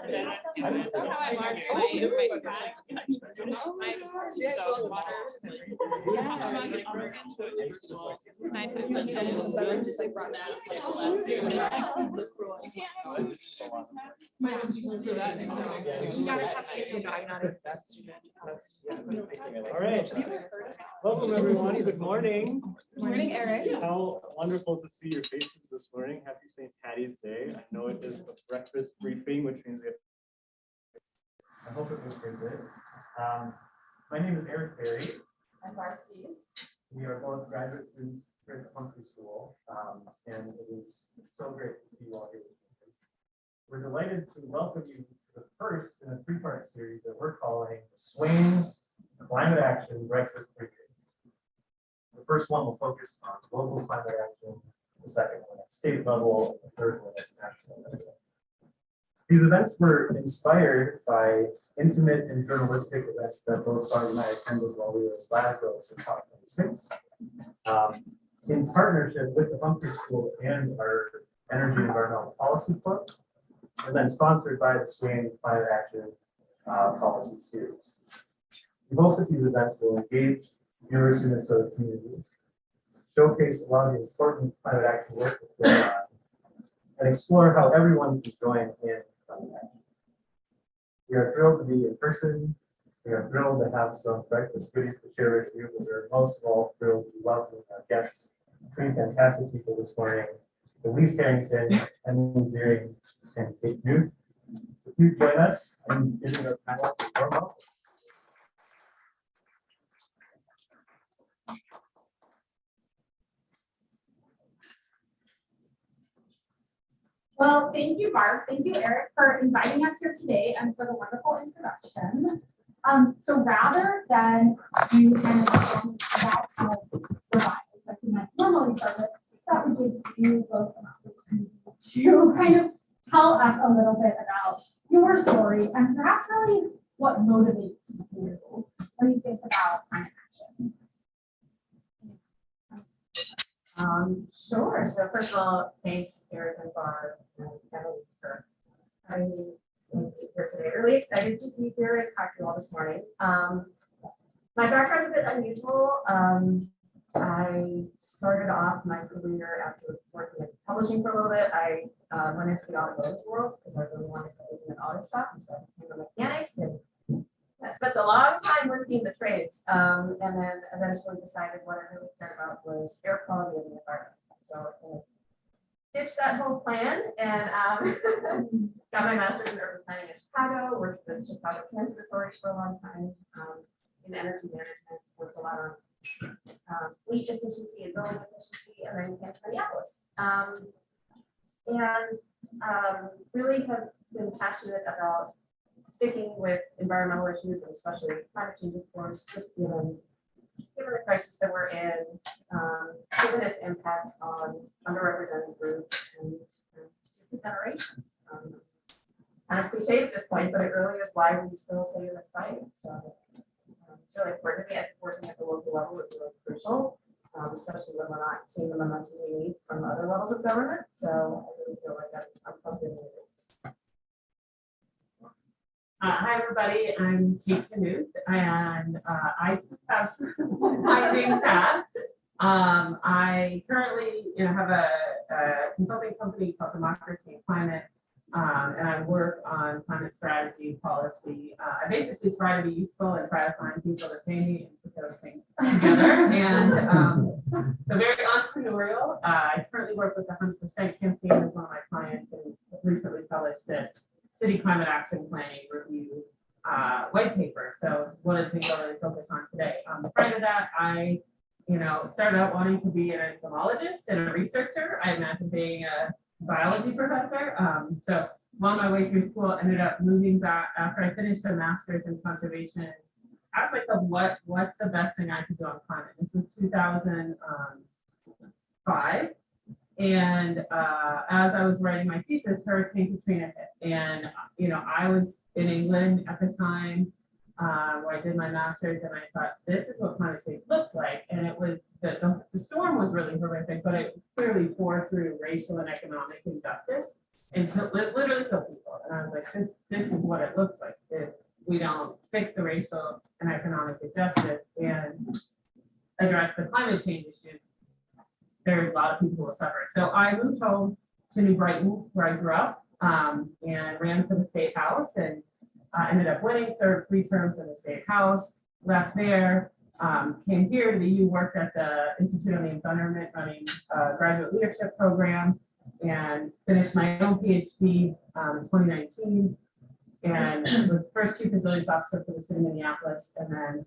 That's how I mark my soap water. All right. Welcome everyone. Good morning. Good morning, Eric. How wonderful to see your faces this morning. Happy St. Patty's Day. I know it is a breakfast briefing, which means we have. I hope it was pretty good. My name is Eric Berry. I'm Barkeys. We are both graduate students here at the Humphrey School, and it is so great to see you all here. We're delighted to welcome you to the first in a three-part series that we're calling the Swain Climate Action Breakfast Briefings. The first one will focus on global climate action, the second one at state level, and the third one at national level. These events were inspired by intimate and journalistic events that both Barb and I attended while we were in Glasgow for COP26, in partnership with the Humphrey School and our Energy and Environmental Policy Club, and then sponsored by the Swain Climate Action Policy Series. We hope that these events will engage University of Minnesota communities, showcase a lot of the important climate action work that's going on, and explore how everyone can join in climate action. We are thrilled to be in person. We are thrilled to have some breakfast goodies to share with you, but we are most of all thrilled to welcome our guests, three fantastic people this morning, Elise Harrington, Emily Ziering, and Kate Newt. If you join us and giving our panelists a warm up. Well, thank you, Barb. Thank you, Eric, for inviting us here today and for the wonderful introduction. So rather than you kind of about provide, like you might normally start with, that would give you both an opportunity to kind of tell us a little bit about your story and perhaps really what motivates you when you think about climate action. Sure. So first of all, thanks, Eric and Barb and Emily for having me here today. Really excited to be here and talk to you all this morning. My background's a bit unusual. I started off my career after working in publishing for a little bit. I went into the automotive world because I really wanted to open an auto shop, and so I became a mechanic and I spent a long time working in the trades, and then eventually decided what I really cared about was air quality in the environment. So I ditched that whole plan and got my master's in urban planning in Chicago, worked at the Chicago Transit Authority for a long time in energy management, worked a lot on fleet efficiency and building efficiency, and then came to Minneapolis. Really have been passionate about sticking with environmental issues, and especially climate change, of course, just given the crisis that we're in, given its impact on underrepresented groups and generations. Kind of cliche at this point, but it really is why we still say this fight. So it's really important to me. I think working at the local level is really crucial, especially when we're not seeing the momentum we need from other levels of government. So I really feel like I'm plugged in. Hi, everybody. I'm Kate Canute, and I have my name path. I currently, have a consulting company called Democracy and Climate, and I work on climate strategy, policy. I basically try to be useful and try to find people that pay me and put those things together. And so very entrepreneurial. I currently work with the 100% campaign as one of my clients, and recently published this City Climate Action Planning Review white paper. So one of the things I'll really focus on today. Prior to that, I, started out wanting to be an entomologist and a researcher. I imagined being a biology professor. So on my way through school, ended up moving back after I finished a master's in conservation. Asked myself, what's the best thing I could do on climate? This was 2005. And as I was writing my thesis, Hurricane Katrina hit. And, I was in England at the time where I did my master's, and I thought, this is what climate change looks like. And it was, the storm was really horrific, but it clearly tore through racial and economic injustice. and literally kill people. And I was like, this is what it looks like if we don't fix the racial and economic injustice and address the climate change issues. There are a lot of people who will suffer. So I moved home to New Brighton, where I grew up, and ran for the state house, and ended up winning, served 3 terms in the state house, left there, came here to the U, worked at the Institute on the Environment, running a graduate leadership program, and finished my own PhD in 2019, and was first chief resilience officer for the city of Minneapolis, and then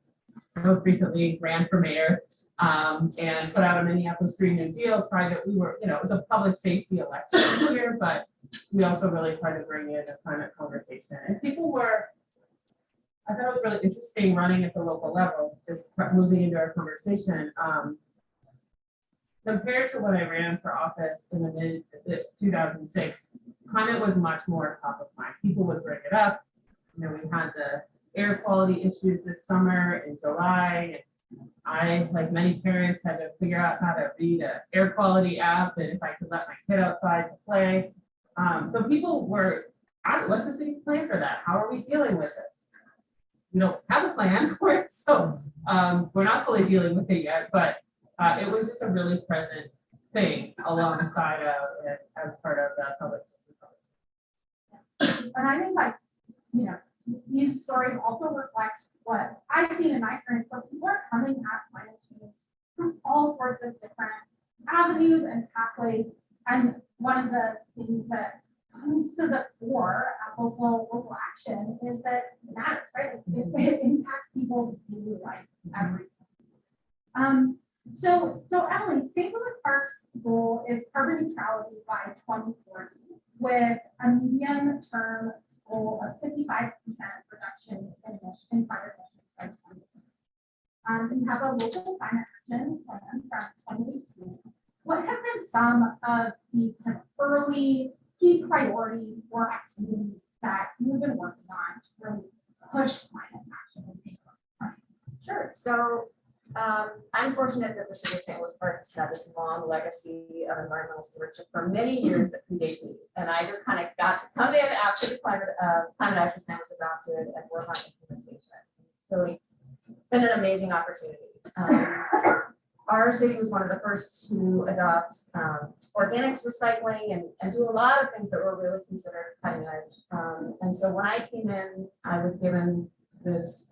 most recently ran for mayor, and put out a Minneapolis Green New Deal. Tried it. We were, it was a public safety election here, but we also really tried to bring in a climate conversation. And people were, I thought it was really interesting running at the local level, just moving into our conversation. Compared to when I ran for office in the mid 2006, climate was much more top of mind. People would bring it up. We had the air quality issues this summer in July. I, like many parents, had to figure out how to read an air quality app and if I could let my kid outside to play. So people were, what's the city's plan for that? How are we dealing with this? We don't have a plan for it, so we're not fully dealing with it yet, but it was just a really present thing alongside of it as part of the public system. And I think these stories also reflect what I've seen in my experience, where people are coming at climate change from all sorts of different avenues and pathways. And one of the things that comes to the fore at local action is that it matters, right? It impacts people's daily life every day. So Emily, St. Louis Park's goal is carbon neutrality by 2040, with a medium-term goal of 55% reduction in carbon emissions by 2030. We have a local climate action plan from 2018. What have been some of these kind of early key priorities or activities that you've been working on to really push climate action in St. Louis Park? Sure. So I'm fortunate that the city of St. Louis Park has had this long legacy of environmental stewardship for many years that predate me. And I just kind of got to come in after the climate action plan was adopted and work on implementation. It's really been an amazing opportunity. Our city was one of the first to adopt organics recycling and do a lot of things that were really considered cutting edge. And so when I came in, I was given this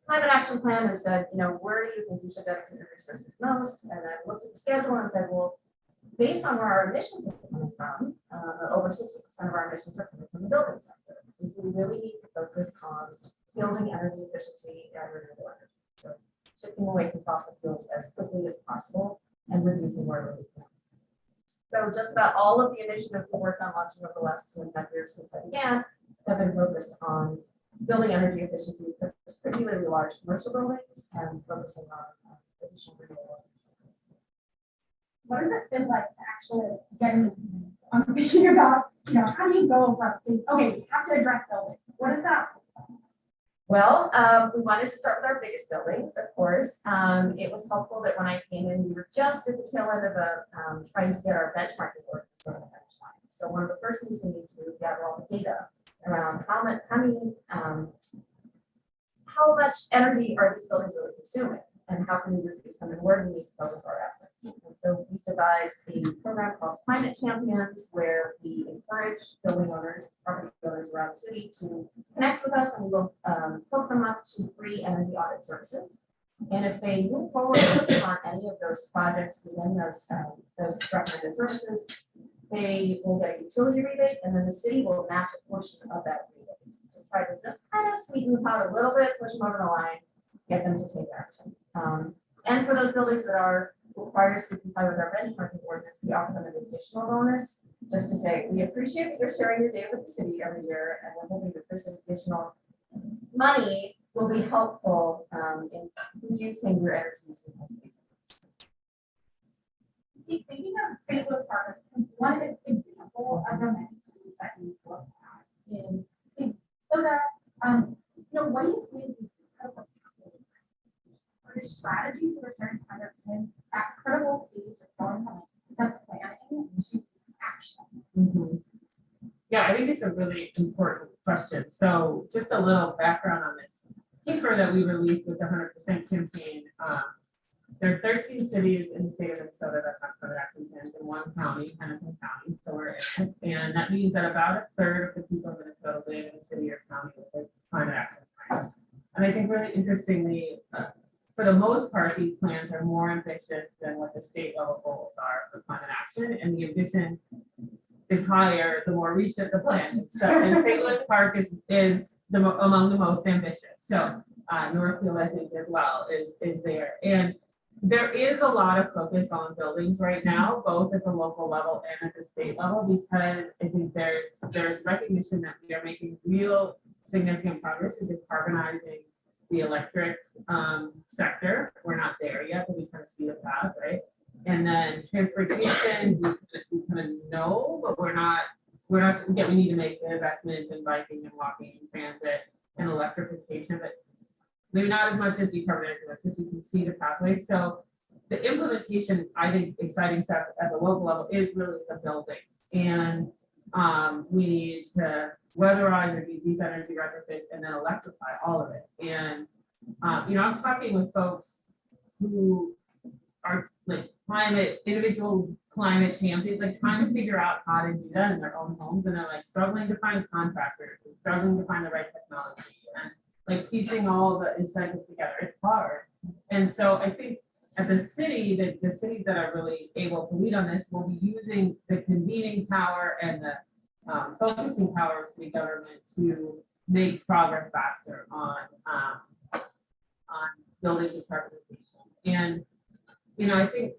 climate action plan and said, where do you think we should dedicate your resources most? And I looked at the schedule and said, well, based on where our emissions are coming from, over 60% of our emissions are coming from the building sector. And so we really need to focus on building energy efficiency and renewable energy. So shifting away from fossil fuels as quickly as possible and reducing wherever we can. So just about all of the initiatives we worked on launching over the last 2.5 years since I began have been focused on building energy efficiency, particularly large commercial buildings, and focusing on additional renewable. What does it feel like to actually get in? I'm thinking about, how do you go from saying, okay, we have to address buildings? What is that? Well, we wanted to start with our biggest buildings, of course. It was helpful that when I came in, we were just at the tail end of trying to get our benchmarking work on the finish line. So one of the first things we need to do is gather all the data around how much energy are these buildings really consuming, and how can we reduce them, and where do we need to focus our efforts. And so we devised a program called Climate Champions, where we encourage building owners, property owners around the city to connect with us, and we will hook them up to free energy audit services. And if they move forward on any of those projects within those recommended services, they will get a utility rebate, and then the city will match a portion of that rebate to try to just kind of sweeten the pot a little bit, push them over the line, get them to take action. And for those buildings that are required to comply with our benchmarking ordinance, we offer them an additional bonus, just to say, we appreciate that you're sharing your data with the city every year, and we're hoping that this additional money will be helpful in reducing your energy use intensity. Thinking of St. Louis Park as one example of the many cities that we looked at in St. Louis, what do you see as the critical or the strategies that are starting to underpin that critical stage of going from the planning to action? it's a really important question. So just a little background on this paper that we released with the 100% campaign. There are 13 cities in the state of Minnesota that have climate action plans in one county, Hennepin County, so we're in it. And that means that about a third of the people in Minnesota live in the city or county with a climate action plan. And I think really interestingly, for the most part, these plans are more ambitious than what the state level goals are for climate action, and the ambition is higher the more recent the plan is. So, and St. Louis Park is among the most ambitious. So Northfield, I think, as well is there. And there is a lot of focus on buildings right now, both at the local level and at the state level, because I think there's recognition that we are making real significant progress in decarbonizing the electric sector. We're not there yet, but we kind of see the path, right? And then transportation, we kind of know, but we're not yet. We need to make the investments in biking and walking and transit and electrification, but maybe not as much as decarbonizing, because you can see the pathway. So the implementation, I think, exciting stuff at the local level is really the buildings, and we need to weatherize or do deep energy retrofits and then electrify all of it. And I'm talking with folks who are like individual climate champions, like trying to figure out how to do that in their own homes, and they're like struggling to find contractors and struggling to find the right technology, and like piecing all the incentives together is hard. And so I think at the city, the cities that are really able to lead on this will be using the convening power and the focusing power of city government to make progress faster on building decarbonization. And I think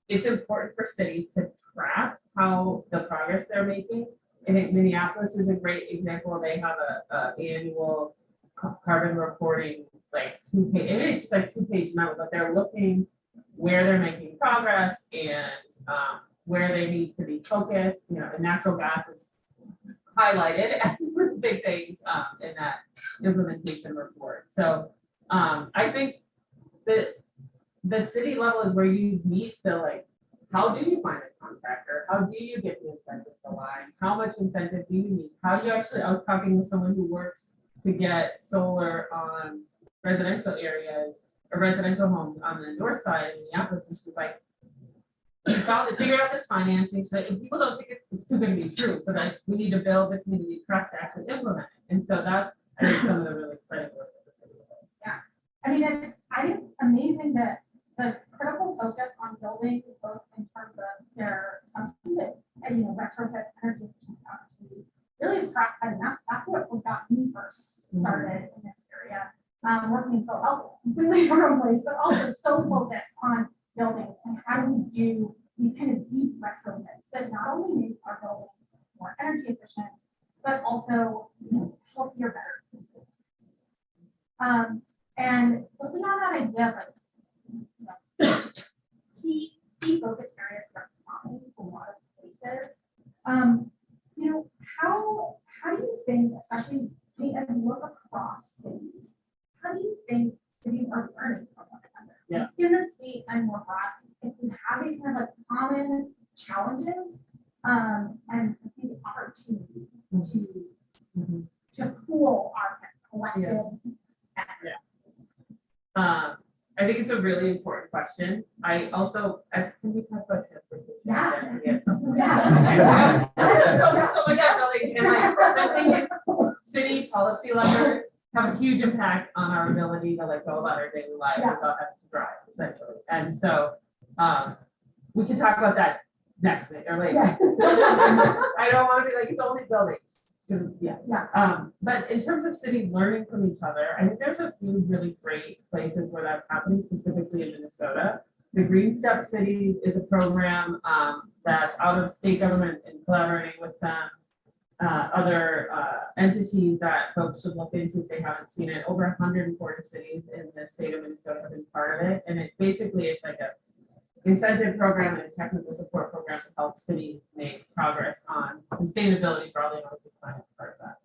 it's important for cities to track how the progress they're making. I think Minneapolis is a great example. They have a annual carbon reporting, like 2-page, and it's just like 2-page memo, but they're looking where they're making progress and where they need to be focused. And natural gas is highlighted as one of the big things in that implementation report. So I think the city level is where you meet the how do you find a contractor? How do you get the incentives aligned? How much incentive do you need? How do you actually, I was talking with someone who works to get solar on residential areas or residential homes on the north side of Minneapolis, and she's like, you've got to figure out this financing so that people don't think it's too good to be true, so that we need to build the community trust to actually implement it. And so that's, I think, some of the really exciting work that the city is doing. Yeah, I mean, I think it's amazing that the critical focus on buildings, both in terms of their assumptions and retrofits, energy efficient opportunities, really is cross-cutting. That's what got me first started in this area. Working in Philadelphia, completely different place, but also so focused on buildings and how do we do these kind of deep retrofits that not only make our buildings more energy efficient, but also healthier, better places. And building on that idea of key focus areas that are common in a lot of places. How do you think, especially as you look across cities, how do you think cities are learning from one another? Yeah. In the state and more broadly, if we have these kind of common challenges, and the opportunity to pool our collective effort. I think it's a really important question. Can we talk about transportation? Yeah. I think it's city policy levers have a huge impact on our ability to go about our daily lives without having to drive, essentially. And so we can talk about that next week or later. I don't want to be it's only buildings. But in terms of cities learning from each other, I think there's a few really great places where that's happening, specifically in Minnesota. The Green Step Cities is a program that's out of state government and collaborating with some other entities that folks should look into if they haven't seen it. Over 140 cities in the state of Minnesota have been part of it. And it's like a incentive program and a technical support program to help cities make progress on sustainability broadly, and obviously climate part of that.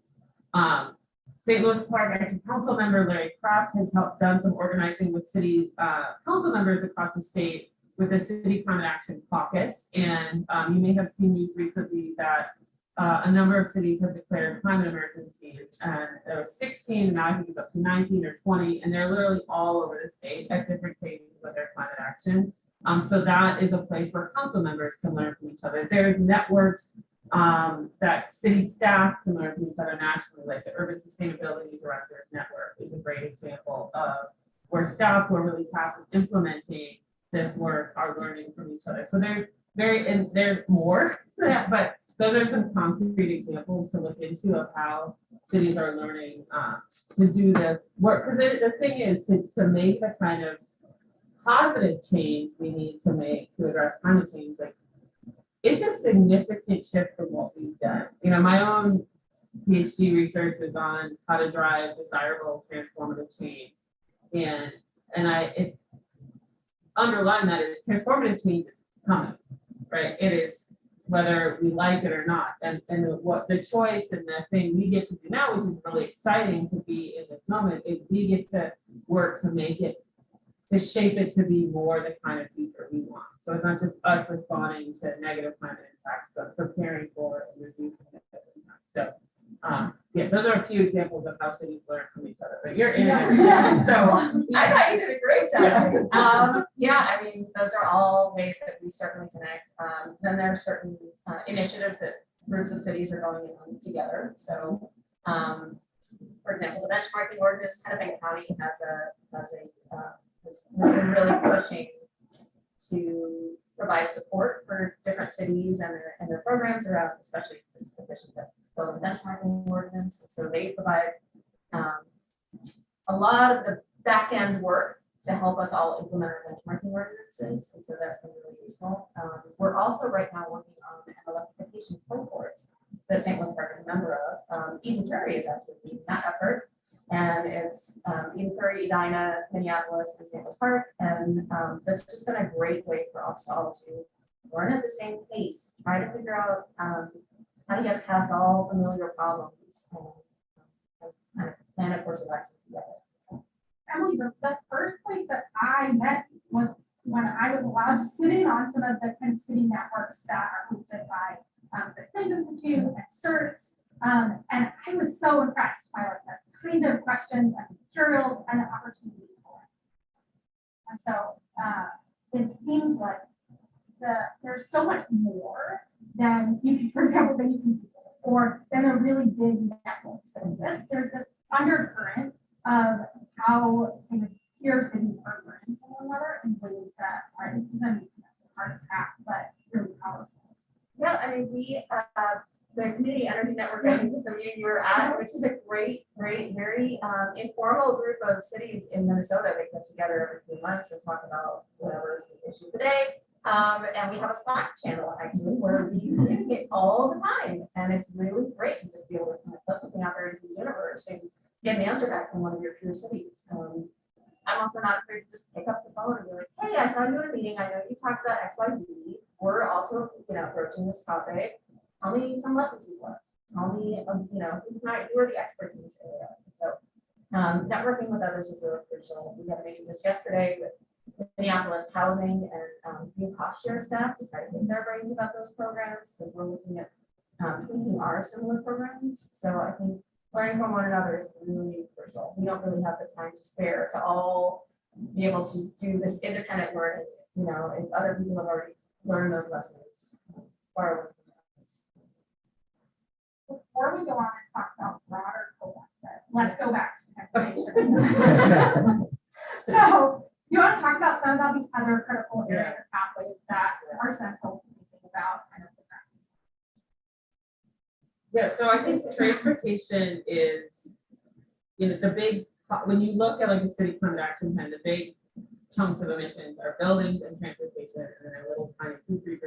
St. Louis Park Active Council member Larry Kraft has done some organizing with city council members across the state with the City Climate Action Caucus. And you may have seen news recently that a number of cities have declared climate emergencies, and there was 16, and now I think it's up to 19 or 20, and they're literally all over the state at different stages of their climate action. So that is a place where council members can learn from each other. There's networks that city staff can learn from each other nationally, like the Urban Sustainability Directors Network is a great example of where staff who are really tasked with implementing this work are learning from each other. So there's more to that, but those are some concrete examples to look into of how cities are learning to do this work. Because the thing is to make the kind of positive change we need to make to address climate change, like it's a significant shift from what we've done. You know, my own PhD research is on how to drive desirable transformative change, and it underline that is transformative change is coming, right? It is whether we like it or not, and what the choice and the thing we get to do now, which is really exciting to be in this moment, is we get to work to make it, to shape it to be more the kind of future we want. So it's not just us responding to negative climate impacts, but preparing for and reducing negative impacts. So yeah, those are a few examples of how cities learn from each other. But you're in it. Yeah. So I thought you did a great job. Yeah. Yeah, I mean, those are all ways that we certainly connect. Then there are certain initiatives that groups of cities are going on together. So, for example, the benchmarking ordinance, Hennepin County has been really pushing to provide support for different cities and their programs around, especially this efficient building benchmarking ordinance. So they provide a lot of the back end work to help us all implement our benchmarking ordinances, and so that's been really useful. We're also right now working on an electrification cohort that St. Louis Park is a member of. Eden Prairie is actually leading that effort, and it's Eden Prairie, Edina, Minneapolis, and St. Louis Park, and that's just been a great way for us all to learn at the same pace, try to figure out how to get past all familiar problems and kind of plan a course of action together. Emily, the first place that I met was when I was allowed to sit in on some of the kind of city networks that are hosted by the Clinton Institute and CERTS. And I was so impressed by like the kind of questions and materials and the opportunities for it. And so it seems like there's so much more than you can, for example, than you can do, or than a really big networks that exist. There's this undercurrent of how kind of peer cities are learning from one another in ways that are hard to track, but really powerful. Yeah, I mean, we the Community Energy Network, I think is the meeting you were at, which is a great, very informal group of cities in Minnesota. They get together every few months and talk about whatever is the issue today. And we have a Slack channel actually where we communicate all the time, and it's really great to just be able to kind of put something out there into the universe and get an answer back from one of your peer cities. I'm also not afraid to just pick up the phone and be like, hey, I saw you in a meeting. I know you talked about XYZ. We're also, approaching this topic. Tell me some lessons you've learned. Tell me, who are the experts in this area. So networking with others is really crucial. We had a meeting just yesterday with Minneapolis Housing and new cost share staff to try to pick their brains about those programs, because we're looking at tweaking our similar programs. So I think learning from one another is really crucial. We don't really have the time to spare to all be able to do this independent learning. If other people have already learned those lessons, borrow from us. Before we go on and talk about broader collectives, let's go back to transportation. So you want to talk about some of these other critical areas of pathways that are central to thinking about kind of the yeah, so I think transportation is, the big, when you look at like the city climate action plan, the big chunks of emissions are buildings and transportation, and then a little tiny 2-3%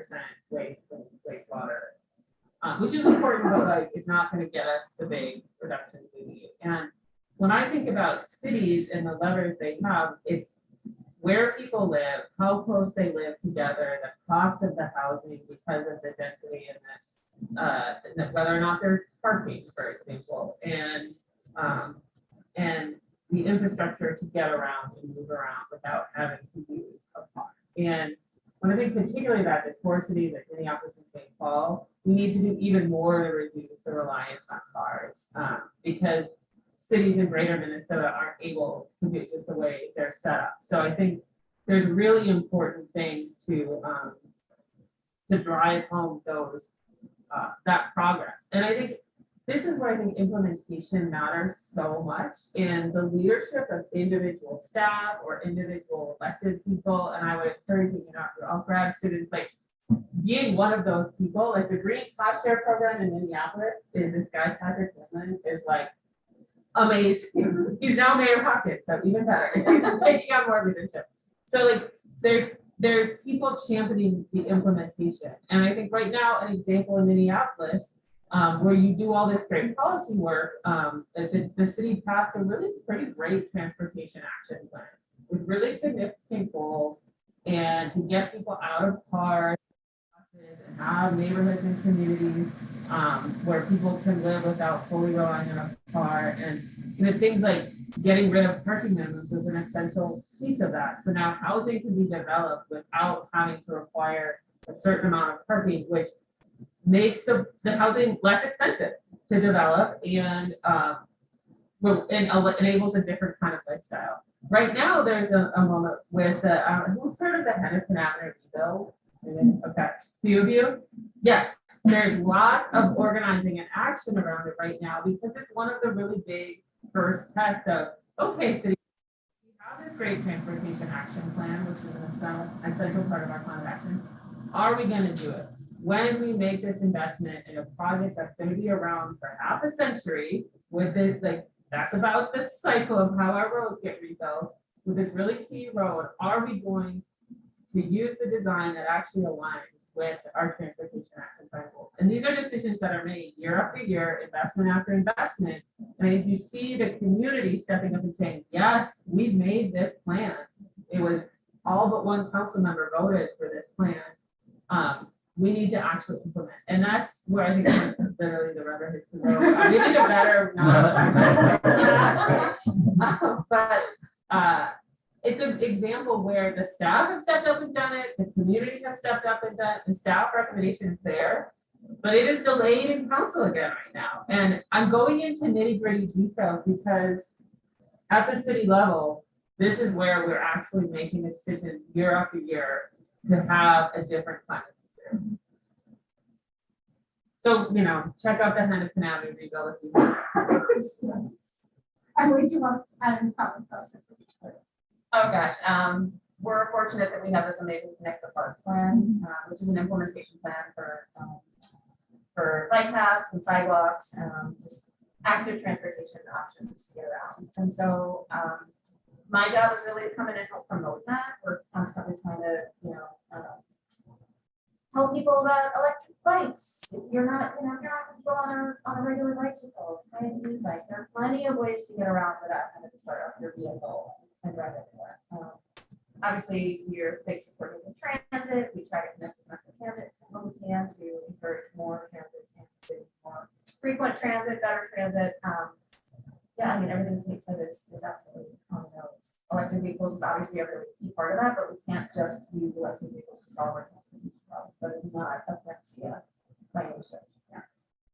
waste and wastewater, which is important, but like it's not going to get us the big reductions we need. And when I think about cities and the levers they have, it's where people live, how close they live together, the cost of the housing because of the density and whether or not there's parking, for example, and the infrastructure to get around and move around without having to use a car. And when I think particularly about the core cities like Minneapolis and St. Paul, we need to do even more to reduce the reliance on cars, because cities in greater Minnesota aren't able to do it just the way they're set up. So I think there's really important things to drive home those that progress. And I think this is where I think implementation matters so much in the leadership of individual staff or individual elected people. And I would encourage you, you're all grad students, like being one of those people, like the Green Class Share program in Minneapolis is this guy, Patrick Woodman, is like amazing. He's now Mayor Hawkins, so even better. He's taking on more leadership. So like there's people championing the implementation. And I think right now, an example in Minneapolis, where you do all this great policy work, the city passed a really pretty great transportation action plan with really significant goals and to get people out of cars and have neighborhoods and communities where people can live without fully relying on a car, and things like getting rid of parking minimums is an essential piece of that. So now housing can be developed without having to require a certain amount of parking, which makes the housing less expensive to develop and enables a different kind of lifestyle. Right now, there's a moment with who's heard of the Hennepin Avenue bill? Okay, few of you? Yes, there's lots of organizing and action around it right now because it's one of the really big first tests of, okay, city, we have this great transportation action plan, which is an essential part of our plan of action. Are we going to do it? When we make this investment in a project that's going to be around for half a century, with it, like that's about the cycle of how our roads get rebuilt, with this really key road, are we going to use the design that actually aligns with our transportation action plan goals? And these are decisions that are made year after year, investment after investment. And if you see the community stepping up and saying, yes, we've made this plan. It was all but one council member voted for this plan. We need to actually implement. And that's where I think literally the rubber hits the road. We need a better, but it's an example where the staff have stepped up and done it, the community has stepped up and done it, the staff recommendation is there, but it is delayed in council again right now. And I'm going into nitty-gritty details because at the city level, this is where we're actually making the decisions year after year to have a different climate. So, check out the Hennepin Avenue rebuild if you want. And we do want to add in comment. Oh gosh, we're fortunate that we have this amazing Connect the Park plan, which is an implementation plan for bike paths and sidewalks, just active transportation options to get around. And so my job is really to come in and help promote that. We're constantly trying to, tell people about electric bikes. If you're not going to go on a regular bicycle, try an e-bike. There are plenty of ways to get around without having to start off your vehicle and drive everywhere. Obviously, we're big supporters of transit. We try to connect with metro transit when we can to encourage more transit, more frequent transit, better transit. Yeah, I mean, everything Kate said is absolutely on the nose. Electric vehicles is obviously a really key part of that, but we can't just use electric vehicles to solve our transportation problems. That is not affects climate change. Yeah.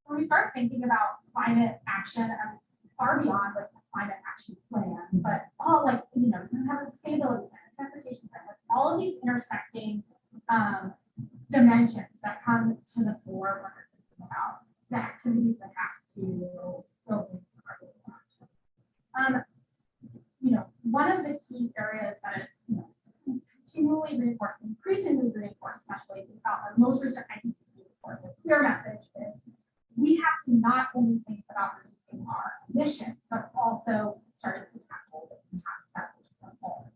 When we start thinking about climate action as far beyond like the climate action plan, but all like, you have a sustainability plan, a transportation plan, like all of these intersecting dimensions that come to the fore when we're thinking about the activities that have to build into our daily action. One of the key areas that is, continually reinforced, increasingly reinforced, especially about the most recent IPCC report, the clear message is we have to not only think about reducing our emissions, but also starting to tackle the impacts that we see on all.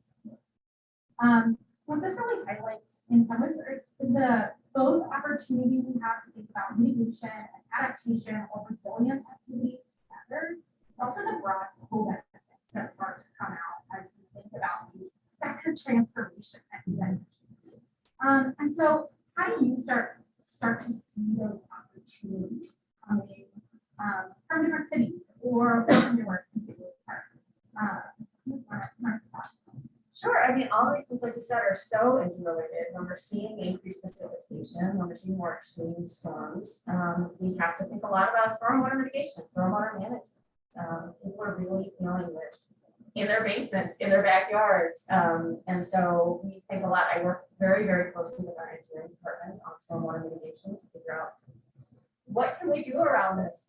What this really highlights in some ways is the both opportunity we have to think about mitigation and adaptation or resilience activities together, but also the broad co-benefits that start to come out as we think about these sector transformation activities. And so how do you start to see those opportunities coming from different cities or from your work in Sure. I mean, all these things, like you said, are so interrelated. When we're seeing increased precipitation, when we're seeing more extreme storms, we have to think a lot about stormwater mitigation, stormwater management. People are really feeling this in their basements, in their backyards. And so we think a lot. I work very, very closely with our engineering department on stormwater mitigation to figure out what can we do around this.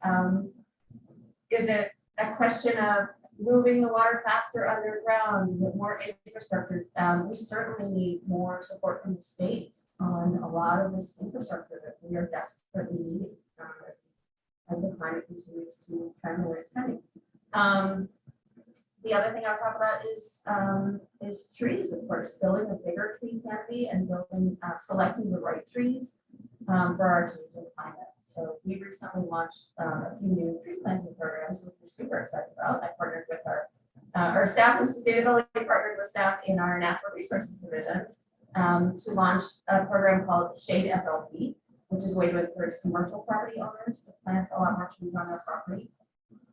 Is it a question of moving the water faster underground? Is it more infrastructure? We certainly need more support from the state on a lot of this infrastructure that we are desperately needing as the climate continues to trend where it's trending. The other thing I'll talk about is trees, of course, building a bigger tree canopy and building, selecting the right trees for our changing climate. So we recently launched a few new tree planting programs, which we're super excited about. I partnered with our staff in sustainability, partnered with staff in our natural resources divisions to launch a program called Shade SLP, which is a way to encourage commercial property owners to plant a lot more trees on their property.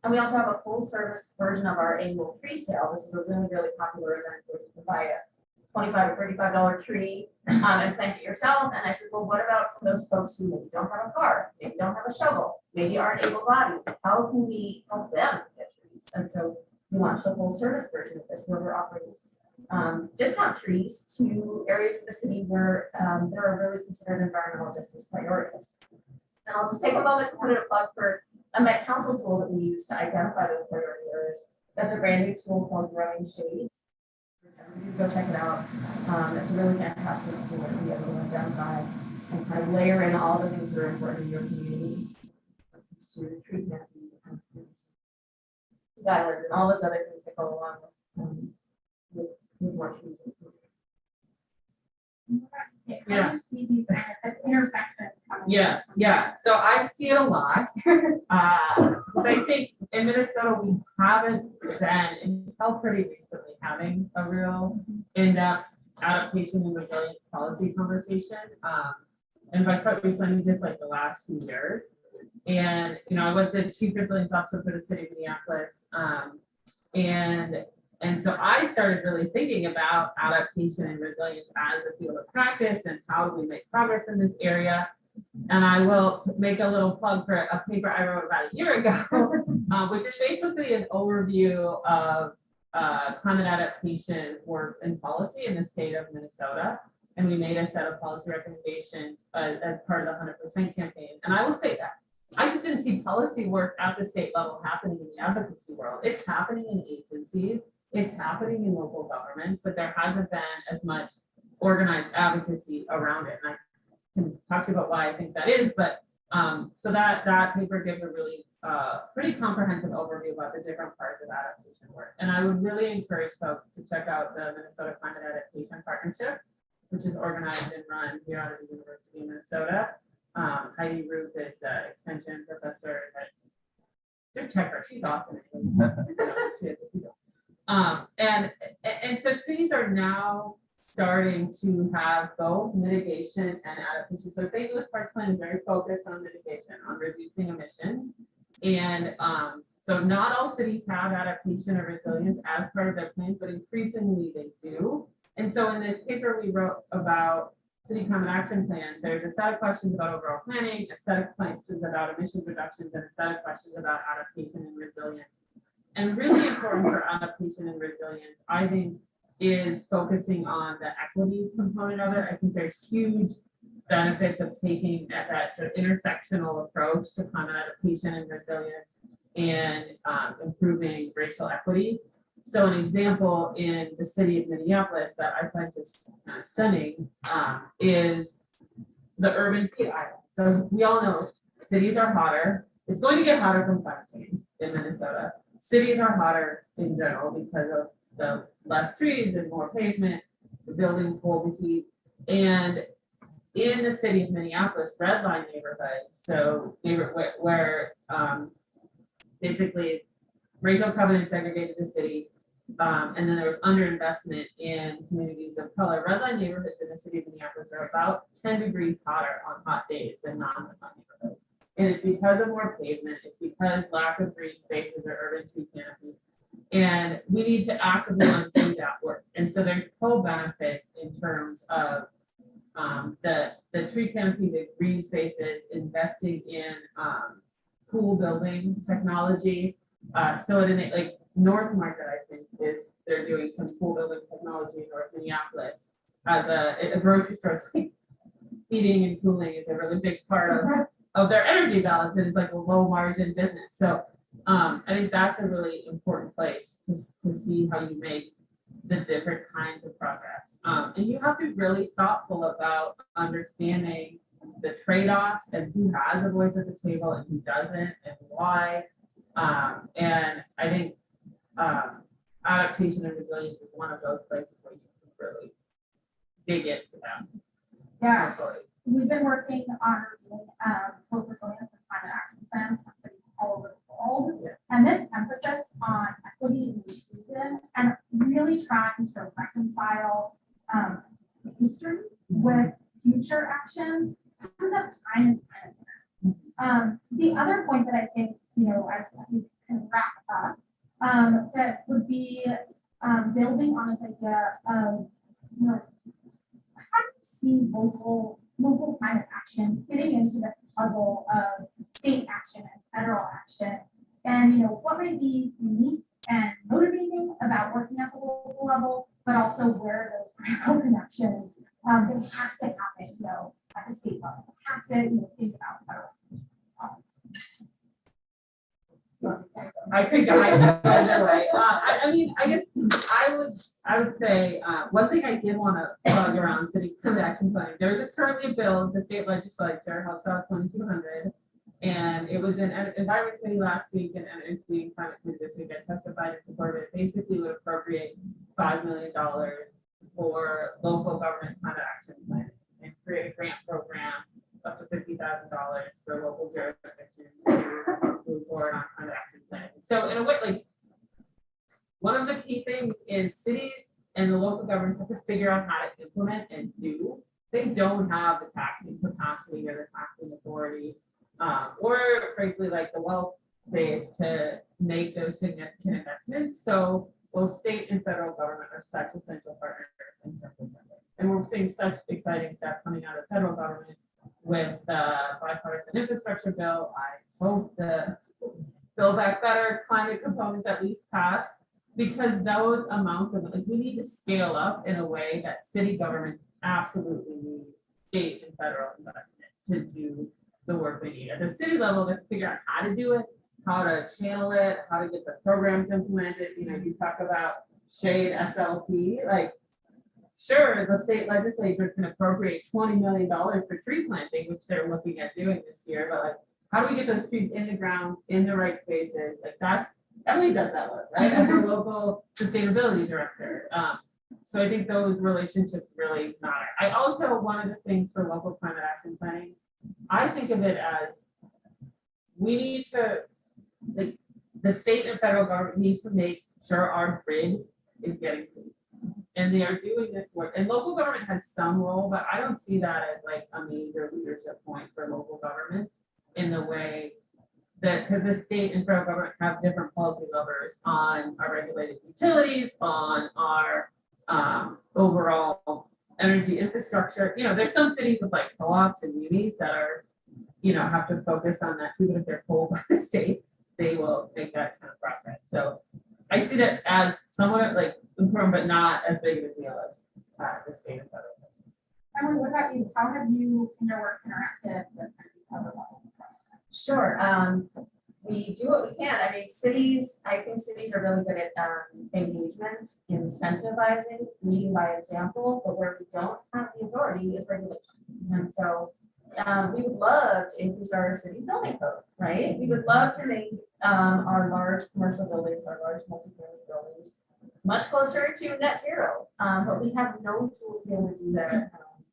And we also have a full service version of our annual tree sale. This is a really, really popular event where you can buy a $25 or $35 tree and plant it yourself. And I said, well, what about those folks who maybe don't have a car, maybe don't have a shovel, maybe aren't able-bodied? How can we help them get trees? And so we launched a full service version of this where we're offering discount trees to areas of the city where there are really considered environmental justice priorities. And I'll just take a moment to put in a plug for a Met Council tool that we use to identify those priority areas. That's a brand new tool called Growing Shade. Go check it out. It's a really fantastic tool to be able to identify and kind of layer in all the things that are important in your community to treatment and guidelines and all those other things that go along with more trees. How do you see these as intersections? Yeah. So I see it a lot. Because I think in Minnesota we haven't been until pretty recently having a real in-depth adaptation and resilience policy conversation. And by quite recently, just like the last few years. And I was the chief resilience officer for the city of Minneapolis. And so I started really thinking about adaptation and resilience as a field of practice and how do we make progress in this area. And I will make a little plug for a paper I wrote about a year ago, which is basically an overview of climate adaptation work and policy in the state of Minnesota. And we made a set of policy recommendations as part of the 100% campaign. And I will say that I just didn't see policy work at the state level happening in the advocacy world. It's happening in agencies. It's happening in local governments, but there hasn't been as much organized advocacy around it. And I can talk to you about why I think that is, but so that paper gives a really pretty comprehensive overview about the different parts of adaptation work. And I would really encourage folks to check out the Minnesota Climate Adaptation Partnership, which is organized and run here out of the University of Minnesota. Heidi Ruth is an extension professor. Just check her; she's awesome. She is, and so cities are now starting to have both mitigation and adaptation. So St. Louis Parks Plan is very focused on mitigation, on reducing emissions. And so not all cities have adaptation or resilience as part of their plans, but increasingly they do. And so in this paper we wrote about city climate action plans, there's a set of questions about overall planning, a set of questions about emissions reductions, and a set of questions about adaptation and resilience. And really important for adaptation and resilience, I think, is focusing on the equity component of it. I think there's huge benefits of taking that sort of intersectional approach to climate adaptation and resilience and improving racial equity. So an example in the city of Minneapolis that I find just stunning is the urban heat island. So we all know cities are hotter. It's going to get hotter from climate change in Minnesota. Cities are hotter in general because of the less trees and more pavement, the buildings hold the heat. And in the city of Minneapolis, red line neighborhoods, so where basically racial covenant segregated the city, and then there was underinvestment in communities of color. Red line neighborhoods in the city of Minneapolis are about 10 degrees hotter on hot days than non-red line neighborhoods. And it's because of more pavement, it's because lack of green spaces or urban tree canopy. And we need to actively undo that work. And so there's co-benefits in terms of the tree canopy, the green spaces, investing in cool building technology. So in like North Market, I think they're doing some cool building technology in North Minneapolis as a grocery store. So heating and cooling is a really big part of their energy balance, and it's like a low margin business. So I think that's a really important place to see how you make the different kinds of progress. And you have to be really thoughtful about understanding the trade-offs and who has a voice at the table and who doesn't and why. And I think adaptation and resilience is one of those places where you can really dig into that. Yeah, we've been working on both resilience and climate action plans for cities all over the world. Yeah. And this emphasis on equity and inclusion and really trying to reconcile history with future action comes up time and time again. The other point that I think, as we can wrap up, that would be building on this idea of, how do you see local climate action fitting into the puzzle of state action and federal action? And what might be unique and motivating about working at the local level, but also where those critical connections they have to happen, at the state level. Have to think about federal. I think either way. I mean, I guess I would say one thing I did want to plug around city climate action planning. There's currently a bill in the state legislature, House Bill 2200, and it was in Environment Committee last week and Energy and Climate Committee this week. I testified in support of it. Basically, would appropriate $5 million for local government climate action planning and create a grant program up to $50,000 for local jurisdictions to move forward on climate action planning. So in a way, like one of the key things is cities and the local governments have to figure out how to implement and do. They don't have the taxing capacity or the taxing authority, or frankly, like the wealth base to make those significant investments. So both state and federal government are such essential partners in terms of funding. And we're seeing such exciting stuff coming out of the federal government with the bipartisan infrastructure bill. I hope the Build Back Better climate components at least pass, because those amounts of, like, we need to scale up in a way that city governments absolutely need state and federal investment to do the work we need. At the city level, let's figure out how to do it, how to channel it, how to get the programs implemented. You talk about shade SLP, like, sure, the state legislature can appropriate $20 million for tree planting, which they're looking at doing this year, but like, how do we get those trees in the ground, in the right spaces? Like, that's, Emily does that work, right? As a local sustainability director. So I think those relationships really matter. I also, one of the things for local climate action planning, I think of it as we need to, like, the state and federal government need to make sure our grid is getting clean. And they are doing this work. And local government has some role, but I don't see that as like a major leadership point for local governments in the way that, because the state and federal government have different policy levers on our regulated utilities, on our overall energy infrastructure. There's some cities with like co-ops and unis that are, have to focus on that too, but if they're told by the state, they will make that kind of progress. So I see that as somewhat like important, but not as big of a deal as the state and federal. Emily, what about you? How have you in your work interacted with other levels? Sure. We do what we can. I mean, I think cities are really good at engagement, incentivizing, leading by example, but where we don't have the authority is regulation. And so we would love to increase our city building code, right? We would love to make our large commercial buildings, our large multi-family buildings much closer to net zero. But we have no tools to be able to do that.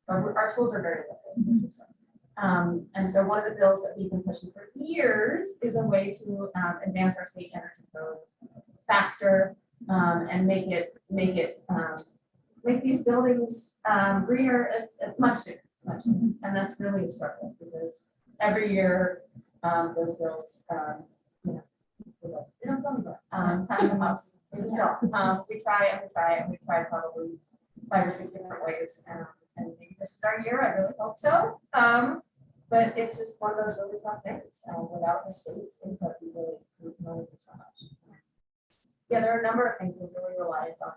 Our tools are very limited. And so one of the bills that we've been pushing for years is a way to advance our state energy code faster and make these buildings greener as much sooner. And that's really a struggle because every year those bills, they don't go anywhere, pass the house. We just don't. We try and we try and we try probably 5 or 6 different ways, and maybe this is our year. I really hope so. But it's just one of those really tough things. Without the state's input, we really can only do so much. Yeah, there are a number of things we really rely on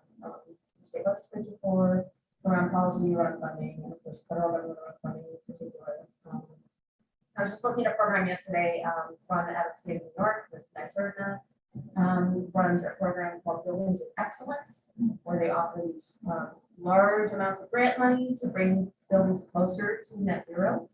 state legislature for around policy, around funding, and of course federal government around funding in particular. I was just looking at a program yesterday, run out of the state of New York with NYSERDA, runs a program called Buildings of Excellence, where they offer these large amounts of grant money to bring buildings closer to net zero.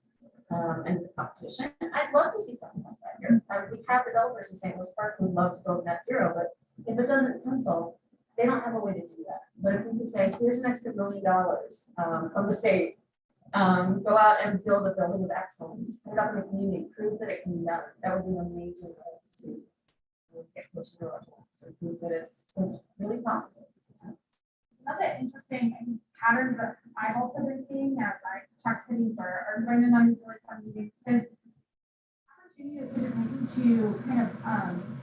And it's a competition. I'd love to see something like that here. We have developers in St. Louis Park who love to build net zero, but if it doesn't pencil, they don't have a way to do that. But if we could say, here's an extra $1 million from the state, go out and build a building of excellence, put it up in the community, prove that it can be done. That would be an amazing way to get closer to our goals and prove that it's really possible. Another interesting pattern that I've also been seeing as I talk to cities or join in on these really fun meetings is opportunities to kind of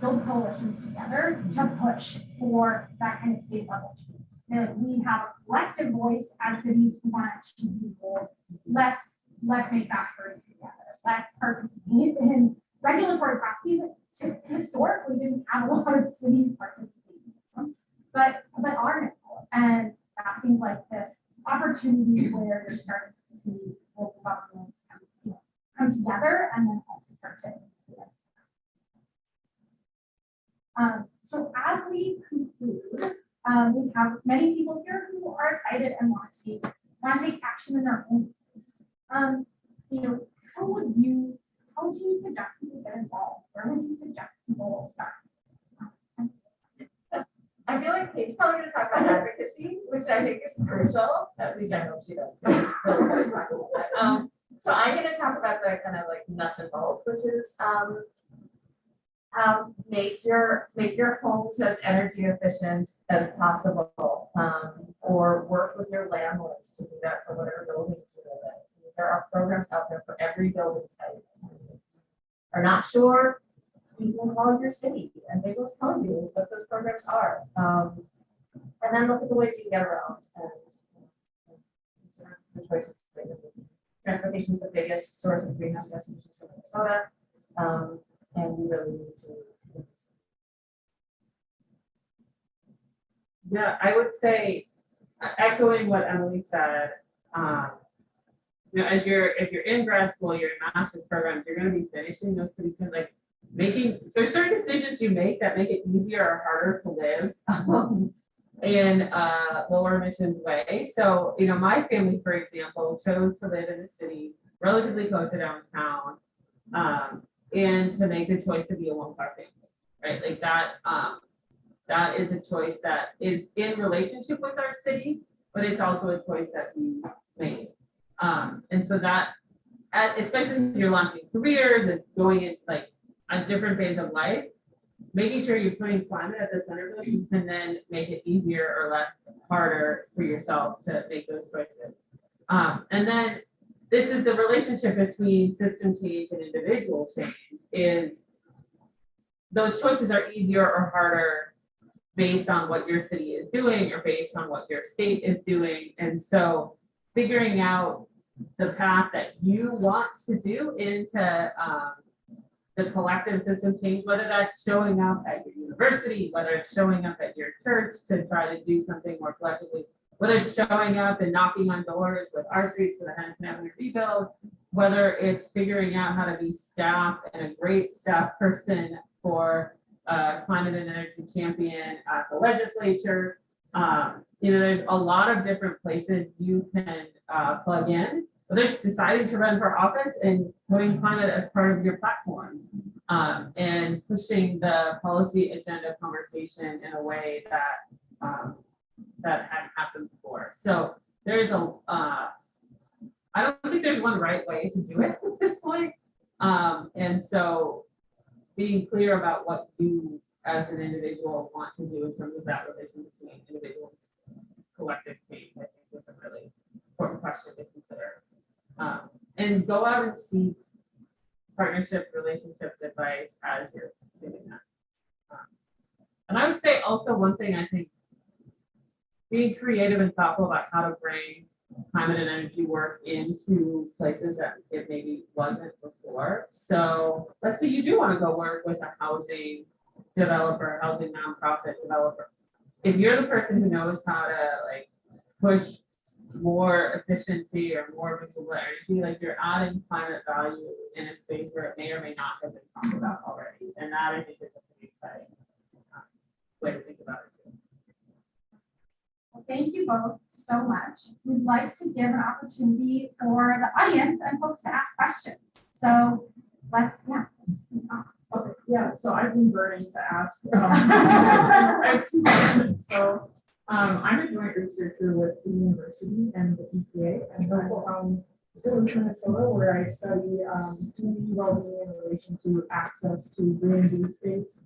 build coalitions together to push for that kind of state level change. Like we have a collective voice as cities who want to achieve these goals. Let's make that heard together. Let's participate in regulatory processes that historically didn't have a lot of cities participating in, but are now. And that seems like this opportunity where you're starting to see local governments come together and then also start to influence. So as we conclude, we have many people here who are excited and want to take action in their own ways. How would you suggest people get involved? Where would you suggest people start? I feel like Kate's probably going to talk about advocacy, which I think is crucial. At least I know she does. So I'm going to talk about the kind of like nuts and bolts, which is make your homes as energy efficient as possible, or work with your landlords to do that for whatever buildings you live in. There are programs out there for every building type. Are not sure? You can call your city and they will tell you what those programs are. And then look at the ways you can get around and consider the choices. Transportation is the biggest source of greenhouse gas emissions in Minnesota. And we really need to. Yeah, I would say, echoing what Emily said, if you're in grad school, you're in master's programs, you're going to be finishing those pretty soon. Like there's certain decisions you make that make it easier or harder to live in a lower emissions way. So, my family, for example, chose to live in a city relatively close to downtown, and to make the choice to be a one-car family, right? Like that, that is a choice that is in relationship with our city, but it's also a choice that we made. And so that, especially if you're launching careers and going in like a different phase of life, making sure you're putting climate at the center of it and then make it easier or less harder for yourself to make those choices. And then this is the relationship between system change and individual change, is those choices are easier or harder based on what your city is doing or based on what your state is doing. And so figuring out the path that you want to do into the collective system change, whether that's showing up at your university, whether it's showing up at your church to try to do something more collectively, whether it's showing up and knocking on doors with our streets for the Hennepin Avenue rebuild, whether it's figuring out how to be staff and a great staff person for climate and energy champion at the legislature. There's a lot of different places you can plug in, whether it's deciding to run for office and putting climate as part of your platform, and pushing the policy agenda conversation in a way that that hadn't happened before. So there's I don't think there's one right way to do it at this point. And so being clear about what you as an individual want to do in terms of that relation between individuals, collective change, I think is a really important question to consider. And go out and seek partnership, relationships, advice as you're doing that. And I would say also one thing, I think being creative and thoughtful about how to bring climate and energy work into places that it maybe wasn't before. So let's say you do want to go work with a housing developer, housing nonprofit developer. If you're the person who knows how to like push more efficiency or more renewable energy, like you're adding climate value in a space where it may or may not have been talked about already. And that I think is a pretty exciting way to think about it too. Well, thank you both so much. We'd like to give an opportunity for the audience and folks to ask questions. So let's kick off. Okay, yeah, so I've been burning to ask. I have 2 questions. So I'm a joint researcher with the university and the EPA, and I'm still in Minnesota, where I study community well-being in relation to access to green green space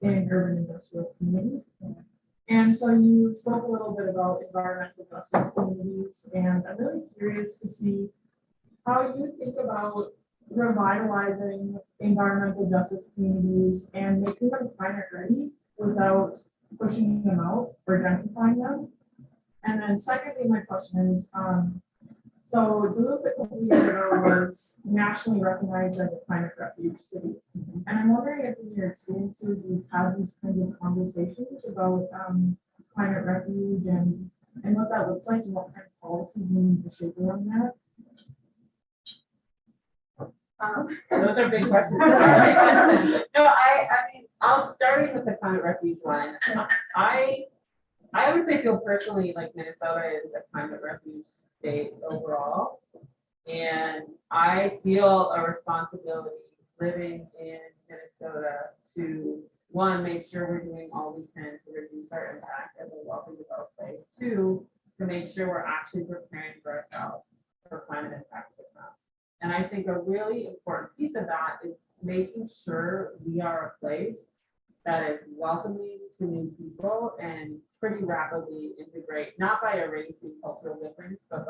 in urban industrial communities. And so you spoke a little bit about environmental justice communities, and I'm really curious to see how you think about revitalizing environmental justice communities and making them climate ready without pushing them out or gentrifying them. And then secondly, my question is, so Duluth a couple years ago was nationally recognized as a climate refuge city. And I'm wondering if in your experiences you've had these kinds of conversations about climate refuge and what that looks like and what kind of policies you need to shape around that. Those are big questions. No, I mean, I'll start with the climate refuge one. I would say feel personally like Minnesota is a climate refuge state overall. And I feel a responsibility living in Minnesota to, one, make sure we're doing all we can to reduce our impact as a wealthy developed place. 2, to make sure we're actually preparing for ourselves for climate impacts to come. And I think a really important piece of that is making sure we are a place that is welcoming to new people and pretty rapidly integrate, not by erasing cultural difference, but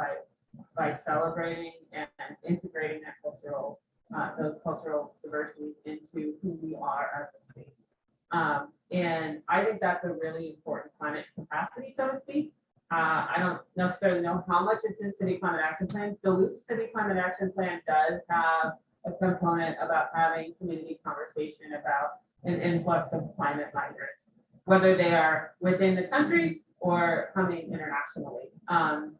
by celebrating and integrating that cultural, those cultural diversities into who we are as a state. And I think that's a really important climate capacity, so to speak. I don't necessarily know how much it's in city climate action plans. Duluth City Climate Action Plan does have a component about having community conversation about an influx of climate migrants, whether they are within the country or coming internationally. And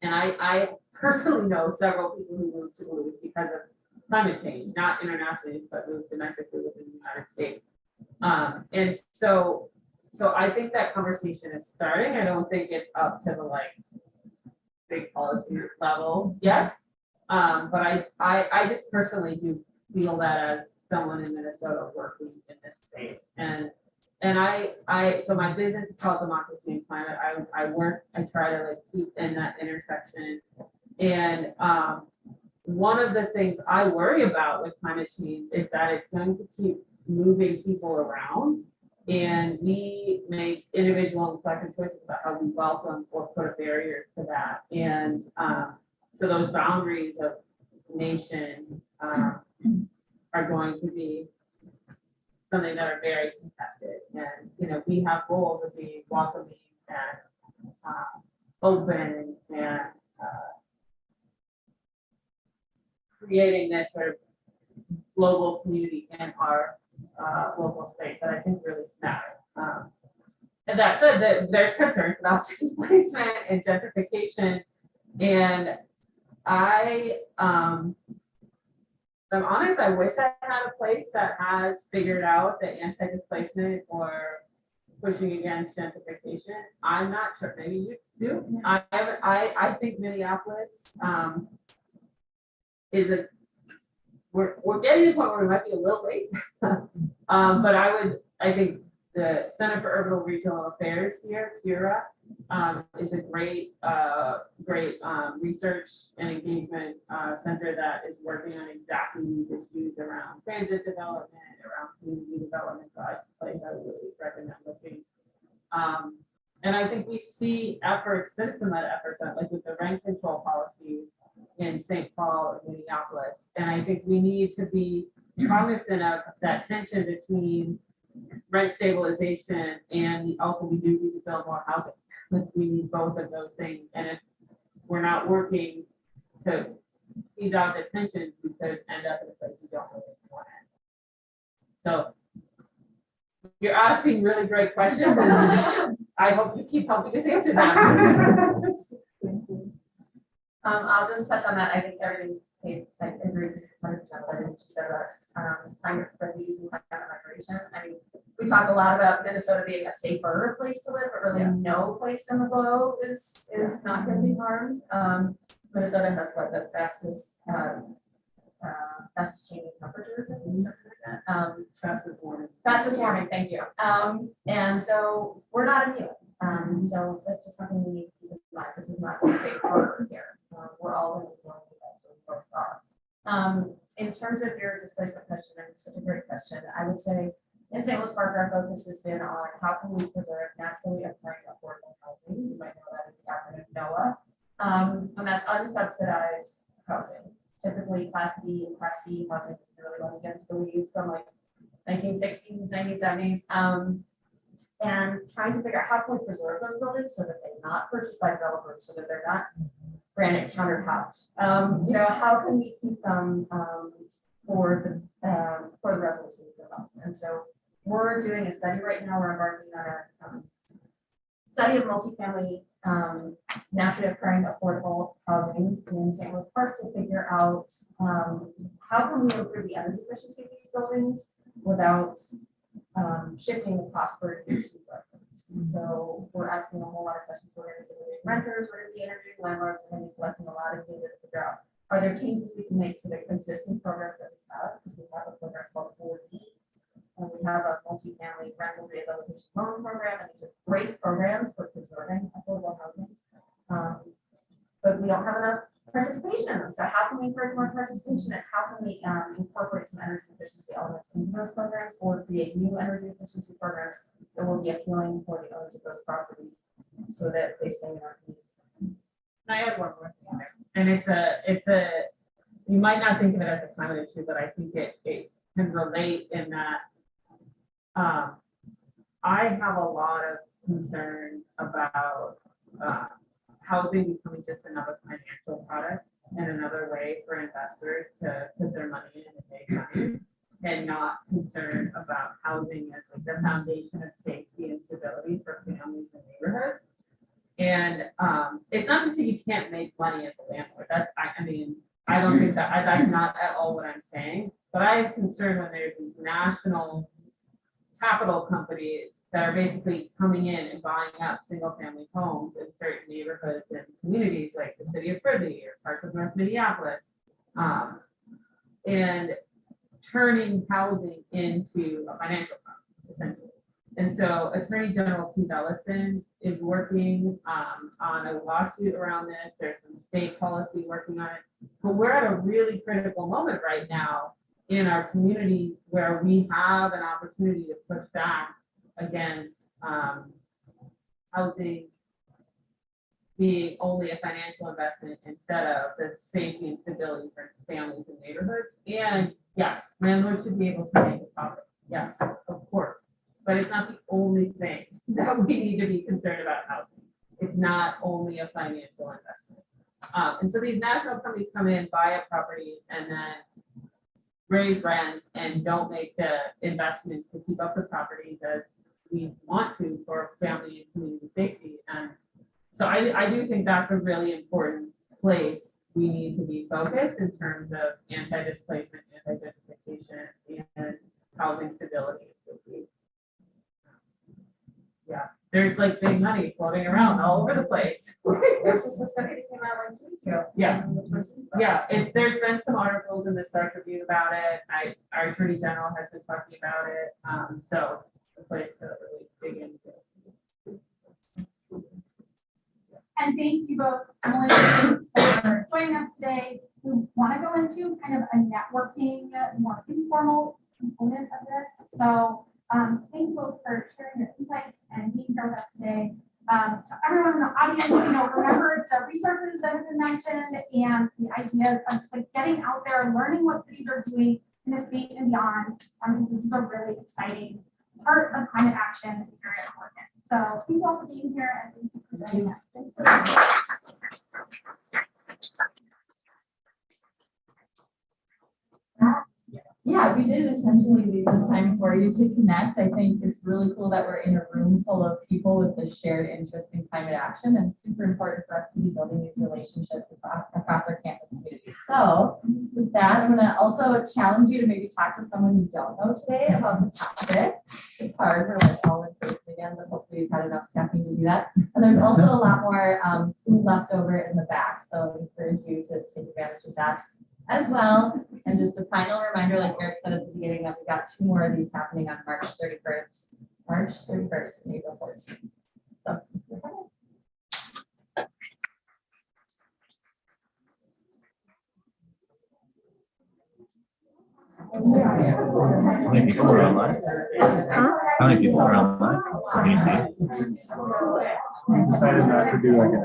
I personally know several people who moved to Duluth because of climate change, not internationally, but moved domestically within the United States. And so I think that conversation is starting. I don't think it's up to the like big policy level yet. But I just personally do feel that as someone in Minnesota working in this space. And so my business is called Democracy and Climate. I try to like keep in that intersection. And one of the things I worry about with climate change is that it's going to keep moving people around. And we make individual and collective choices about how we welcome or put barriers to that. And so those boundaries of nation are going to be something that are very contested. And we have goals of being welcoming and open and creating this sort of global community in our local space that I think really matter. And that said, there's concerns about displacement and gentrification. And I'm honest, I wish I had a place that has figured out the anti-displacement or pushing against gentrification. I'm not sure, maybe you do. I think Minneapolis is we're getting to the point where we might be a little late. But I think the Center for Urban Regional Affairs here, CURA, is a great research and engagement center that is working on exactly these issues around transit development, around community development. So it's a place I would really recommend looking. And I think we see efforts, citizen-led efforts, like with the rent control policies in St. Paul and Minneapolis. And I think we need to be cognizant of that tension between rent stabilization, and also we do need to build more housing. We need both of those things, and if we're not working to tease out the tensions, we could end up in a place we don't really want to end. So you're asking really great questions, and I hope you keep helping us answer them. I'll just touch on that. I think everything, I agree with 100% what everything she said about climate refuge and climate migration. I mean, we talk a lot about Minnesota being a safer place to live, but really no place in the globe is not going to be harmed. Minnesota has what the fastest changing temperatures, I think, something like that. Fastest warming, thank you. And so we're not immune. So that's just something we need to keep in mind. This is not a safe harbor here. We're all going to be dealing with that, so we both are. In terms of your displacement question, and it's such a great question, I would say in St. Louis Park, our focus has been on how can we preserve naturally occurring affordable housing. You might know that as the acronym NOAA. And that's unsubsidized housing, typically Class B and Class C housing. If you really want to get into the weeds from like 1960s, 1970s. And trying to figure out how can we preserve those buildings so that they're not purchased by developers, so that they're not granite countertopped. You know, how can we keep them for the residents who live in. And so we're doing a study right now. We're embarking on a study of multifamily naturally occurring affordable housing in St. Louis Park to figure out how can we improve the energy efficiency of these buildings without shifting the cost burden to residents. So we're asking a whole lot of questions. We're going to be interviewing renters, we're going to be interviewing landlords, we're going to be collecting a lot of data to figure out, are there changes we can make to the existing programs that we have? Because we have a program called 4D, and we have a multifamily rental rehabilitation loan program, and these are great programs for preserving affordable housing. But we don't have enough participation in them. So how can we encourage more participation, and how can we incorporate some energy efficiency elements into those programs, or create new energy efficiency programs that will be appealing for the owners of those properties so that they stay in our community? I have one more thing there, and it's a you might not think of it as a climate issue, but I think it can relate in that I have a lot of concern about housing becoming just another financial product and another way for investors to put their money in and make money, and not concerned about housing as like the foundation of safety and stability for families and neighborhoods. And it's not just that you can't make money as a landlord. That's I mean, I don't think that's not at all what I'm saying. But I have concern when there's these national capital companies that are basically coming in and buying up single family homes in certain neighborhoods and communities like the city of Privy or parts of North Minneapolis, and turning housing into a financial firm, essentially. And so Attorney General Pete Ellison is working on a lawsuit around this. There's some state policy working on it, but we're at a really critical moment right now in our community where we have an opportunity to push back against housing being only a financial investment instead of the safety and stability for families and neighborhoods. And yes, landlords should be able to make a profit. Yes, of course. But it's not the only thing that we need to be concerned about housing. It's not only a financial investment. And so these national companies come in, buy up properties, and then raise rents and don't make the investments to keep up the properties as we want to for family and community safety. And so I do think that's a really important place we need to be focused in terms of anti-displacement, anti-gentrification, and housing stability and safety. Yeah, there's like big money floating around all over the place. There's a study that came out like 2 weeks ago. Yeah. Yeah, there's been some articles in the Stark Review about it. Our Attorney General has been talking about it. So a place to really dig into. And thank you both, Emily, for joining us today. We want to go into kind of a networking, more informal component of this. So thank you both for sharing your insights and being here with us today. To everyone in the audience, remember the resources that have been mentioned and the ideas of just like getting out there, learning what cities are doing in the state and beyond, because this is a really exciting part of climate action is very important. So thank you all for being here and thank you for joining us. Thanks so much. Yeah, we did intentionally leave this time for you to connect. I think it's really cool that we're in a room full of people with this shared interest in climate action, and it's super important for us to be building these relationships across our campus community. So with that, I'm gonna also challenge you to maybe talk to someone you don't know today about the topic. It's hard, we're like all in person again, but hopefully you've had enough caffeine to do that. And there's also a lot more food left over in the back, so I encourage you to take advantage of that as well. And just a final reminder, like Eric said at the beginning, that we got 2 more of these happening on March 31st and April 14th. So, How many people are online? How many people are online? Can you see? We decided not to do like an